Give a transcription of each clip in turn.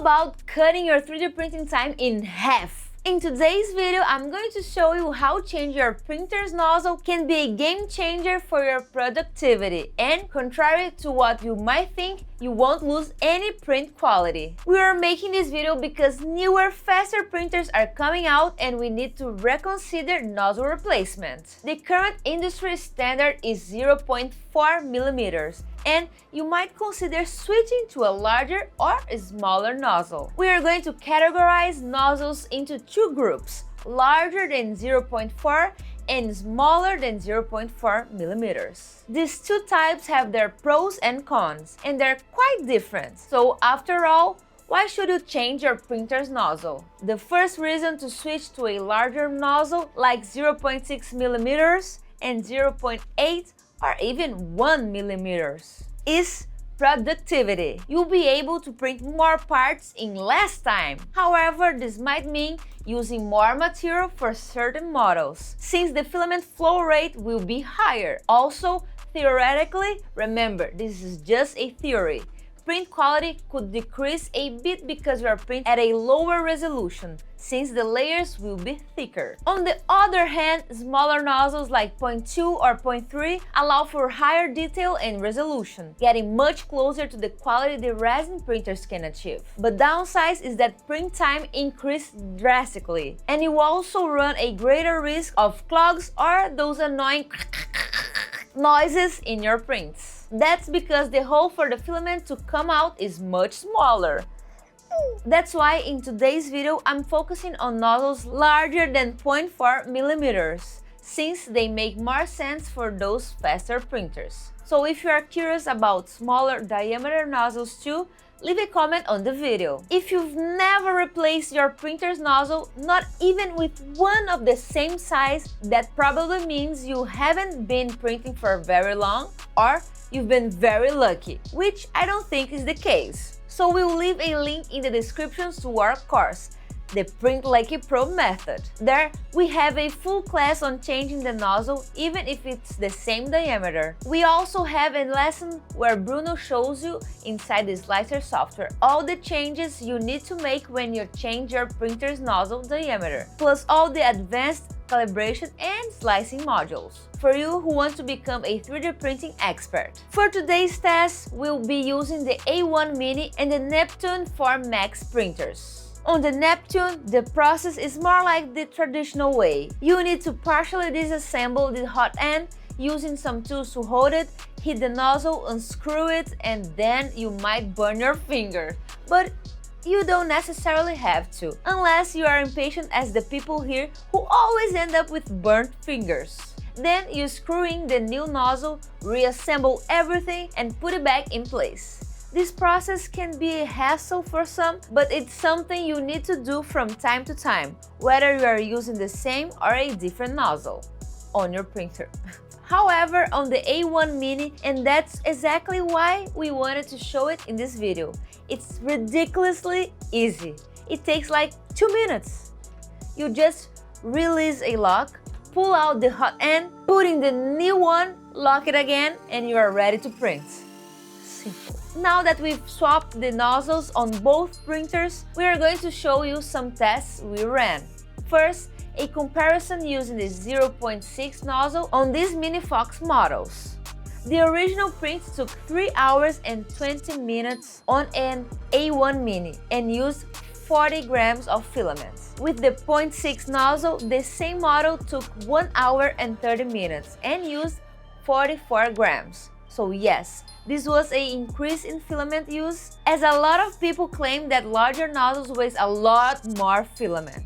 about cutting your 3D printing time in half? In today's video, I'm going to show you how changing your printer's nozzle can be a game changer for your productivity, and contrary to what you might think, you won't lose any print quality. We are making this video because newer, faster printers are coming out and we need to reconsider nozzle replacement. The current industry standard is 0.4 millimeters, and you might consider switching to a larger or a smaller nozzle. We are going to categorize nozzles into two groups, larger than 0.4 and smaller than 0.4 millimeters. These two types have their pros and cons, and they're quite different. So after all, why should you change your printer's nozzle? The first reason to switch to a larger nozzle like 0.6 millimeters and 0.8 or even 1 millimeters is productivity. You'll be able to print more parts in less time. However, this might mean using more material for certain models, since the filament flow rate will be higher. Also, theoretically, remember, this is just a theory, print quality could decrease a bit because you are printing at a lower resolution, since the layers will be thicker. On the other hand, smaller nozzles like 0.2 or 0.3 allow for higher detail and resolution, getting much closer to the quality the resin printers can achieve. But downside is that print time increases drastically, and you also run a greater risk of clogs or those annoying noises in your prints. That's because the hole for the filament to come out is much smaller. That's why in today's video I'm focusing on nozzles larger than 0.4 millimeters, since they make more sense for those faster printers. So if you are curious about smaller diameter nozzles too, leave a comment on the video. If you've never replaced your printer's nozzle, not even with one of the same size, that probably means you haven't been printing for very long, or you've been very lucky, which I don't think is the case. So we'll leave a link in the description to our course, the Print Like a Pro method. There, we have a full class on changing the nozzle even if it's the same diameter. We also have a lesson where Bruno shows you inside the slicer software all the changes you need to make when you change your printer's nozzle diameter, plus all the advanced calibration and slicing modules for you who want to become a 3D printing expert. For today's test, we'll be using the A1 Mini and the Neptune 4 Max printers. On the Neptune, the process is more like the traditional way. You need to partially disassemble the hot end using some tools to hold it, hit the nozzle, unscrew it, and then you might burn your finger. But you don't necessarily have to, unless you are impatient as the people here who always end up with burnt fingers. Then you screw in the new nozzle, reassemble everything, and put it back in place. This process can be a hassle for some, but it's something you need to do from time to time, whether you are using the same or a different nozzle on your printer. However, on the A1 Mini, and that's exactly why we wanted to show it in this video, it's ridiculously easy. It takes like 2 minutes. You just release a lock, pull out the hot end, put in the new one, lock it again, and you are ready to print. Simple. Now that we've swapped the nozzles on both printers, we are going to show you some tests we ran. First, a comparison using the 0.6 nozzle on these Mini Fox models. The original print took 3 hours and 20 minutes on an A1 Mini and used 40 grams of filament. With the 0.6 nozzle, the same model took 1 hour and 30 minutes and used 44 grams. So yes, this was an increase in filament use, as a lot of people claim that larger nozzles waste a lot more filament.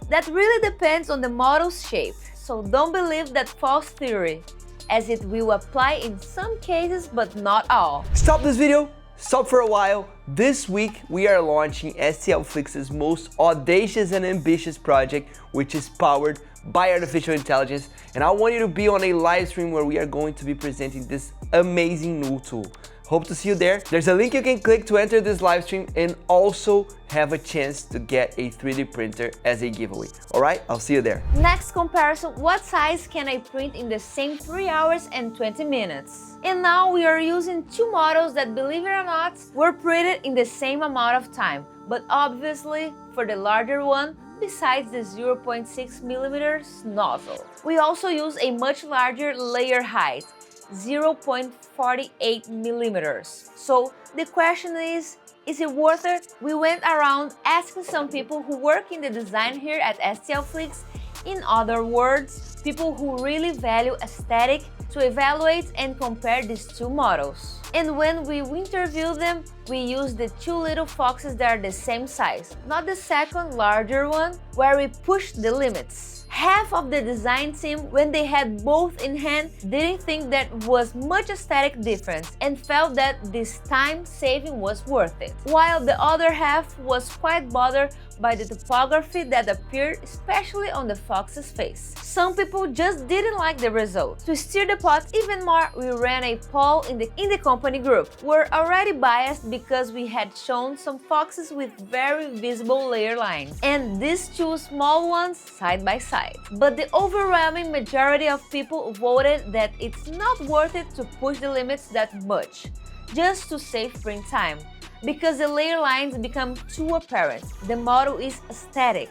That really depends on the model's shape, so don't believe that false theory, as it will apply in some cases but not all. Stop this video, stop for a while. This week we are launching STLFLIX's most audacious and ambitious project, which is powered by artificial intelligence, and I want you to be on a live stream where we are going to be presenting this amazing new tool. Hope to see you there. There's a link you can click to enter this live stream and also have a chance to get a 3D printer as a giveaway. All right, I'll see you there. Next comparison, what size can I print in the same 3 hours and 20 minutes? And now we are using two models that, believe it or not, were printed in the same amount of time. But obviously, for the larger one, besides the 0.6 millimeters nozzle, we also use a much larger layer height, 0.48 millimeters. So the question is it worth it? We went around asking some people who work in the design here at STLFLIX, in other words, people who really value aesthetic, to evaluate and compare these two models. And when we interviewed them, we used the two little foxes that are the same size, not the second larger one, where we pushed the limits. Half of the design team, when they had both in hand, didn't think that was much aesthetic difference and felt that this time saving was worth it, while the other half was quite bothered by the topography that appeared, especially on the fox's face. Some people just didn't like the result. To stir the pot even more, we ran a poll in the company group. We're already biased because we had shown some foxes with very visible layer lines, and these two small ones side by side. But the overwhelming majority of people voted that it's not worth it to push the limits that much, just to save print time, because the layer lines become too apparent. The model is aesthetic.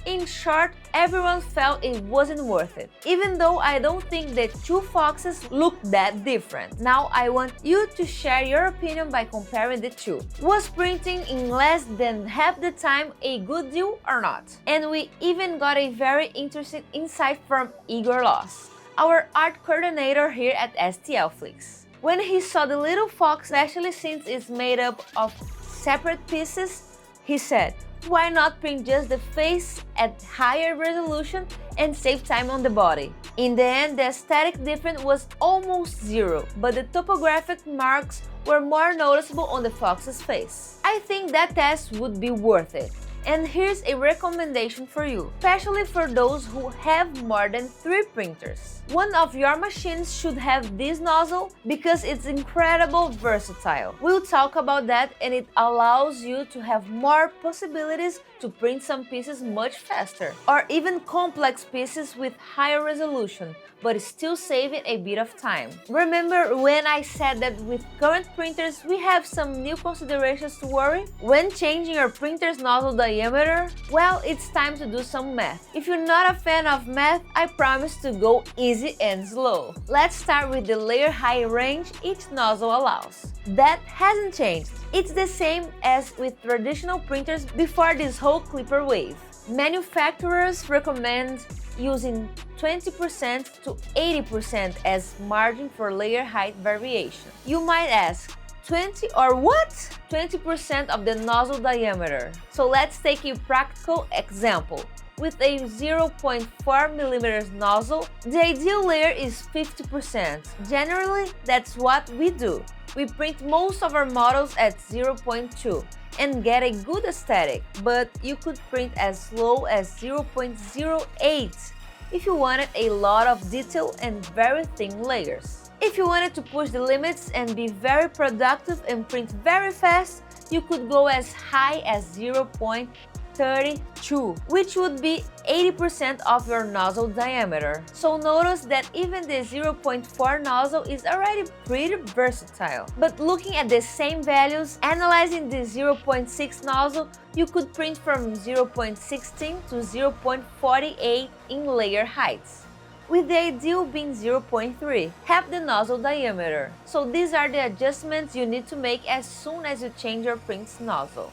In short, everyone felt it wasn't worth it, even though I don't think the two foxes look that different. Now I want you to share your opinion by comparing the two. Was printing in less than half the time a good deal or not? And we even got a very interesting insight from Igor Loss, our art coordinator here at STLFLIX. When he saw the little fox, especially since it's made up of separate pieces, he said, why not print just the face at higher resolution and save time on the body? In the end, the aesthetic difference was almost zero, but the topographic marks were more noticeable on the fox's face. I think that test would be worth it. And here's a recommendation for you, especially for those who have more than 3 printers. One of your machines should have this nozzle because it's incredibly versatile. We'll talk about that, and it allows you to have more possibilities to print some pieces much faster, or even complex pieces with higher resolution, but still saving a bit of time. Remember when I said that with current printers we have some new considerations to worry when changing your printer's nozzle diameter? Well, it's time to do some math. If you're not a fan of math, I promise to go easy and slow. Let's start with the layer height range each nozzle allows. That hasn't changed. It's the same as with traditional printers before this whole clipper wave. Manufacturers recommend using 20% to 80% as margin for layer height variation. You might ask, 20 or what? 20% of the nozzle diameter. So let's take a practical example. With a 0.4 millimeters nozzle, the ideal layer is 50%. Generally, that's what we do. We print most of our models at 0.2 and get a good aesthetic, but you could print as low as 0.08 if you wanted a lot of detail and very thin layers. If you wanted to push the limits and be very productive and print very fast, you could go as high as 0.32, which would be 80% of your nozzle diameter. So notice that even the 0.4 nozzle is already pretty versatile. But looking at the same values, analyzing the 0.6 nozzle, you could print from 0.16 to 0.48 in layer heights, with the ideal being 0.3, half the nozzle diameter. So these are the adjustments you need to make as soon as you change your print's nozzle.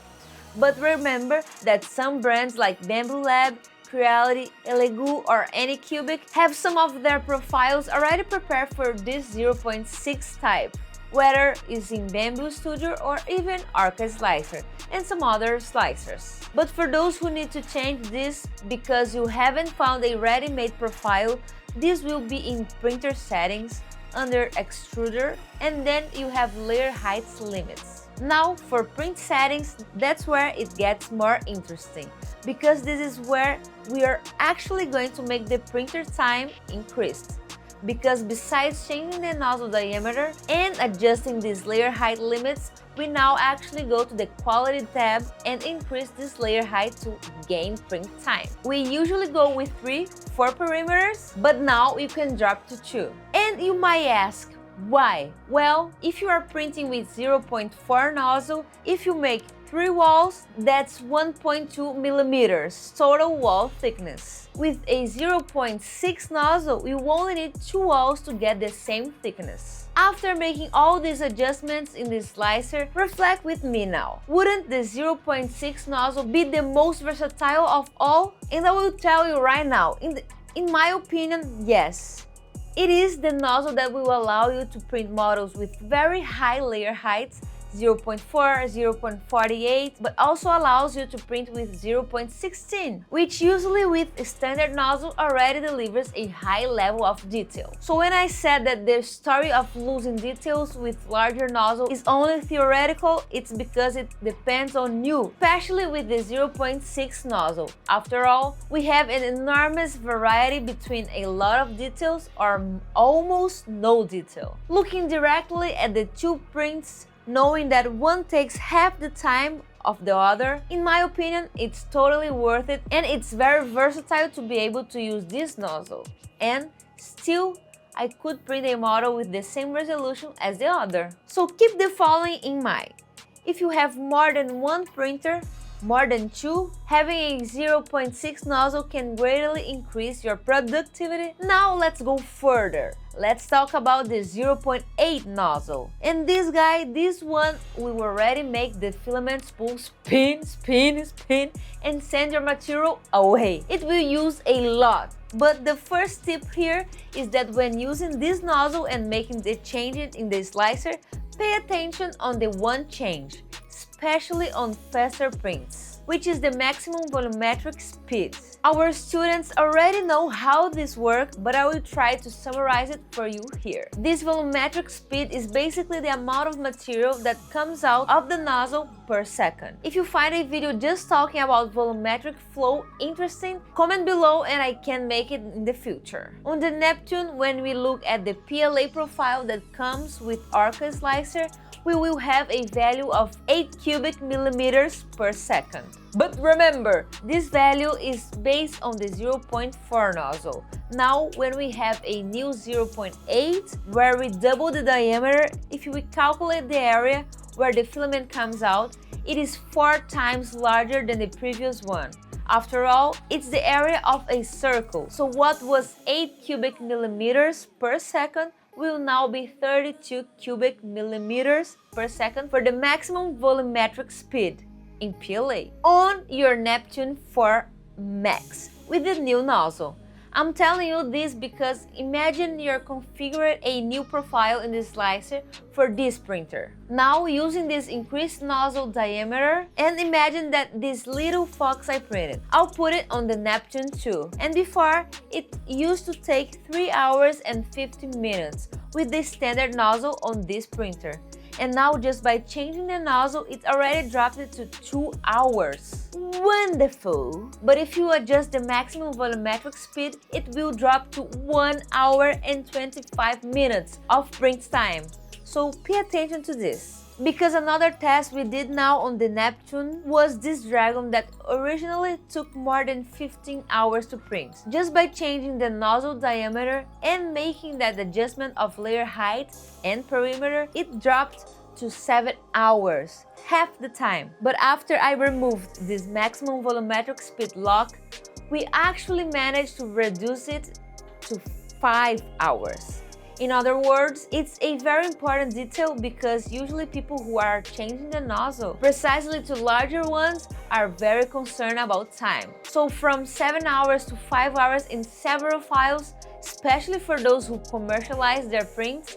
But remember that some brands like Bamboo Lab, Creality, Elegoo or Anycubic have some of their profiles already prepared for this 0.6 type, whether it's in Bamboo Studio or even Orca Slicer and some other slicers. But for those who need to change this because you haven't found a ready-made profile, this will be in printer settings, under extruder, and then you have layer heights limits. Now for print settings, that's where it gets more interesting, because this is where we are actually going to make the printer time increased. because besides changing the nozzle diameter and adjusting these layer height limits, we now actually go to the quality tab and increase this layer height to gain print time. We usually go with 3-4 perimeters, but now you can drop to 2. And you might ask, why? Well, if you are printing with 0.4 nozzle, if you make 3 walls, that's 1.2 millimeters total wall thickness. With a 0.6 nozzle, you only need 2 walls to get the same thickness. After making all these adjustments in this slicer, reflect with me now. Wouldn't the 0.6 nozzle be the most versatile of all? And I will tell you right now, in my opinion, yes. It is the nozzle that will allow you to print models with very high layer heights, 0.4, 0.48, but also allows you to print with 0.16, which usually with standard nozzle already delivers a high level of detail. So when I said that the story of losing details with larger nozzle is only theoretical, it's because it depends on you, especially with the 0.6 nozzle. After all, we have an enormous variety between a lot of details or almost no detail. Looking directly at the two prints, knowing that one takes half the time of the other, in my opinion, it's totally worth it, and it's very versatile to be able to use this nozzle. And still, I could print a model with the same resolution as the other. So keep the following in mind. If you have more than one printer, more than 2, having a 0.6 nozzle can greatly increase your productivity. Now let's go further. Let's talk about the 0.8 nozzle. And this one will already make the filament spool spin, spin, spin, and send your material away. It will use a lot. But the first tip here is that when using this nozzle and making the changes in the slicer, pay attention on the one change, especially on faster prints, which is the maximum volumetric speed. Our students already know how this works, but I will try to summarize it for you here. This volumetric speed is basically the amount of material that comes out of the nozzle per second. If you find a video just talking about volumetric flow interesting, comment below and I can make it in the future. On the Neptune, when we look at the PLA profile that comes with Orca slicer, we will have a value of 8 cubic millimeters per second. But remember, this value is based on the 0.4 nozzle. Now, when we have a new 0.8, where we double the diameter, if we calculate the area where the filament comes out, it is 4 times larger than the previous one. After all, it's the area of a circle. So what was 8 cubic millimeters per second will now be 32 cubic millimeters per second for the maximum volumetric speed in PLA on your Neptune 4 Max with the new nozzle. I'm telling you this because imagine you're configuring a new profile in the slicer for this printer. Now using this increased nozzle diameter, and imagine that this little fox I printed, I'll put it on the Neptune 2. And before, it used to take 3 hours and 50 minutes with the standard nozzle on this printer. And now just by changing the nozzle, it already dropped it to 2 hours. Wonderful! But if you adjust the maximum volumetric speed, it will drop to 1 hour and 25 minutes of print time. So pay attention to this. Because another test we did now on the Neptune was this dragon that originally took more than 15 hours to print. Just by changing the nozzle diameter and making that adjustment of layer height and perimeter, it dropped to 7 hours, half the time. But after I removed this maximum volumetric speed lock, we actually managed to reduce it to 5 hours. In other words, it's a very important detail because usually people who are changing the nozzle precisely to larger ones are very concerned about time. So from 7 hours to 5 hours in several files, especially for those who commercialize their prints,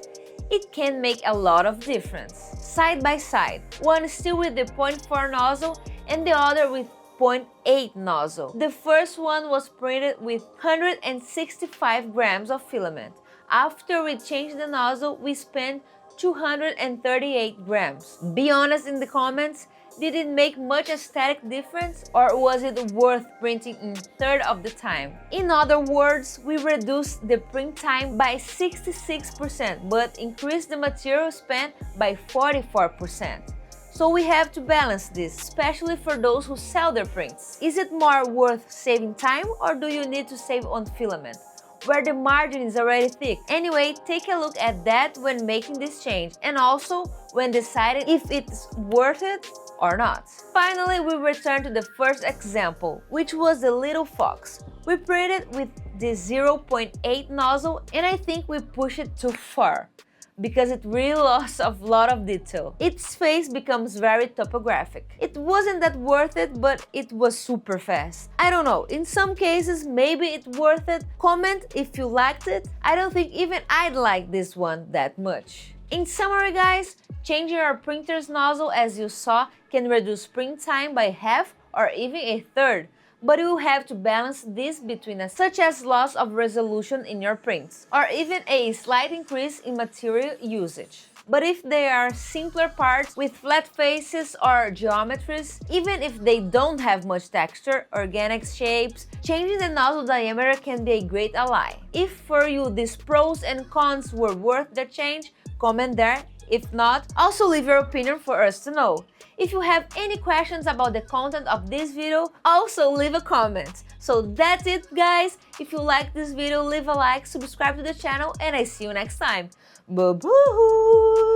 it can make a lot of difference. Side by side, one still with the 0.4 nozzle and the other with 0.8 nozzle. The first one was printed with 165 grams of filament. After we changed the nozzle, we spent 238 grams. Be honest in the comments, Did it make much aesthetic difference, or was it worth printing in third of the time? In other words, we reduced the print time by 66% but increased the material spent by 44%. So we have to balance this, especially for those who sell their prints. Is it more worth saving time, or do you need to save on filament, where the margin is already thick? Anyway, take a look at that when making this change, and also when deciding if it's worth it or not. Finally, we return to the first example, which was the little fox. We printed with the 0.8 nozzle, and I think we pushed it too far, because it really lost a lot of detail. Its face becomes very topographic. It wasn't that worth it, but it was super fast. I don't know, in some cases maybe it's worth it. Comment if you liked it. I don't think even I'd like this one that much. In summary guys, changing your printer's nozzle, as you saw, can reduce print time by half or even a third. But you will have to balance this between such as loss of resolution in your prints, or even a slight increase in material usage. But if they are simpler parts with flat faces or geometries, even if they don't have much texture, organic shapes, changing the nozzle diameter can be a great ally. If for you these pros and cons were worth the change, comment there. If not, also leave your opinion for us to know. If you have any questions about the content of this video, also leave a comment. So that's it guys, if you like this video, leave a like, subscribe to the channel, and I see you next time. Bye-bye!